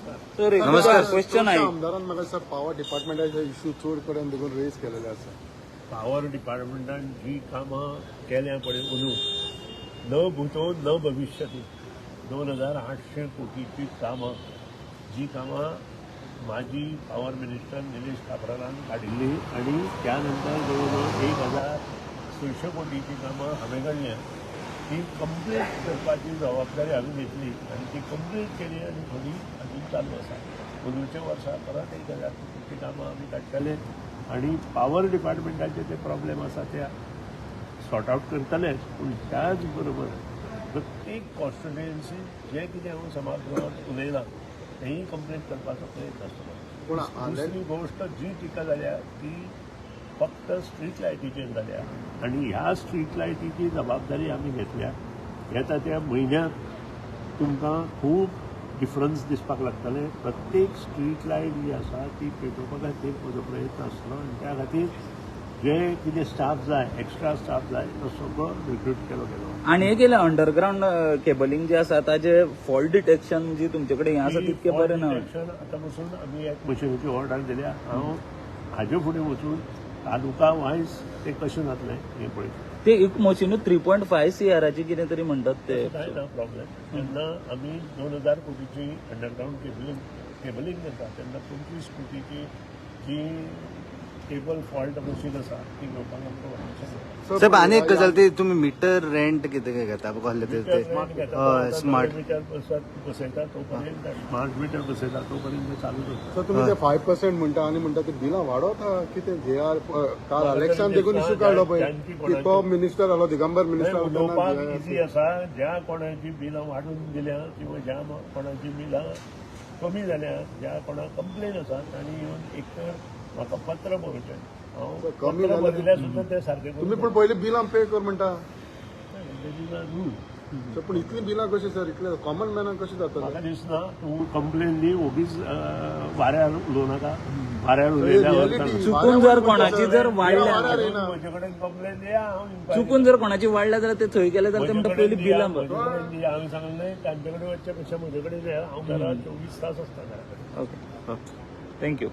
नमस्कार. क्वेश्चन आहे. आमदारान म्हाका दिसता पॉवर डिपार्टमेंटाचे इश्यू चड कडेन देखून रेज केलेले आसा. पॉवर डिपार्टमेंटान जी कामां केल्या पळय अंदू न भूतो न भविष्यती 2800 कोटीची कामां जी कामां माजी पॉवर मिनिस्टर निलेश काब्रालान काडिल्ली आणि त्यानंतर जवळजवळ 1600 कोटीची कामां हांवें काडल्या. ती कंप्लीट करपाची जबाबदारी हांवें घेतली आणि ती कंप्लीट केली आणि थोडी अजून चालू आसा. अंदूच्या वर्सा परत 1000 कोटीची कामां आमी काडटले आणि पॉवर डिपार्टमेंटाचे ते प्रॉब्लेम आसा ते सॉर्ट आउट करतलेच. पूण त्याच बरोबर प्रत्येक कॉन्स्टिट्युएन्सीत जे कितें हांव सभागृहांत उलयलां तेंय कंप्लीट करपाचो प्रयत्न आसतलो. दुसरी गोश्ट जी टिका जाल्या ती फक्त स्ट्रीट लायटीचेर जाल्या आणि ह्या स्ट्रीट लायटीची जबाबदारी आमी घेतल्या. येता त्या म्हयन्याक तुमकां खूब डिफरन्स दिसपाक लागतले. प्रत्येक स्ट्रीट लायट जी आसा ती पेटोवपा खातीर म्हजो प्रयत्न आसतलो आणि त्या खातीर जे कितें स्टाफ जाय एक्स्ट्रा स्टाफ जाय तो सगळो रिक्रूट केलो गेलो. आणि एक अंडरग्राउंड केबलिंग जे आसा ताजे फॉल्ट डिटेक्शन जी तुमचे कडेन हें आसा तितके बरें ना. आतां पासून आमी एक मशिनाची ऑर्डर दिल्या. हांव हाजे फुडें वचून तालुका वायज ते कशें जातलें हें पळयता. ते एक मशीनूच 3.5 CRची कितें तरी म्हणटात ते. काय ना प्रॉब्लेम. तेन्ना आमी 2000 कोटीची अंडरग्राउंड केबलिंग करता तेन्ना 25 कोटीची जी केबल फॉल्ट मशीन आसा ती घेवपाक आमकां व्हरपाचें. साहेब आनी एक गजाल ती तुमी मिटर रेंट कितें घेता कहले ते स्मार्ट मीटर बसयता तोपर्यंत स्मार्ट मीटर बसयता तोपर्यंत चालू दवरता. सर तुम्ही ते 5% म्हणटा आणि म्हणटा ते बिलां वाडवता कितें जे आर काल इलेक्शन देखून इश्यू काडलो पळय की तो मिनिस्टर आलो दिगंबर मिनिस्टर उलोवपाक इजी आसा. ज्या कोणाची बिलां वाडून दिल्या किंवा ज्या कोणाची बिलां कमी जाल्या ज्या कोणाक कंप्लेन आसा तांणी येवन एक तर म्हाका पत्र बरोवचें. हांव कमी पत्र बरयल्या सुद्दां ते सारके तुम्ही पण पयलीं बिलां पे कर म्हणटा. रूल सर पूण इतली बिलां कशी सर इतले कॉमन मॅनाक कशें जाता. म्हाका दिसना तूं कंप्लेन दी ओगीच वाऱ्यार उलोव नाका. वाऱ्यार उलयल्या चुकून जर कोणाची जर वाडल्या म्हजे कडेन कंप्लेन दिया हांव चुकून जर कोणाची वाडल्या जाल्यार ते थंय गेले जाल्यार तेमकां पयलीं बिलां भर. हांवें सांगलें तांचे कडेन वचचे पेक्षा म्हजे कडेन हांव घरा 24 तास आसता घरा कडेन. Okay thank you.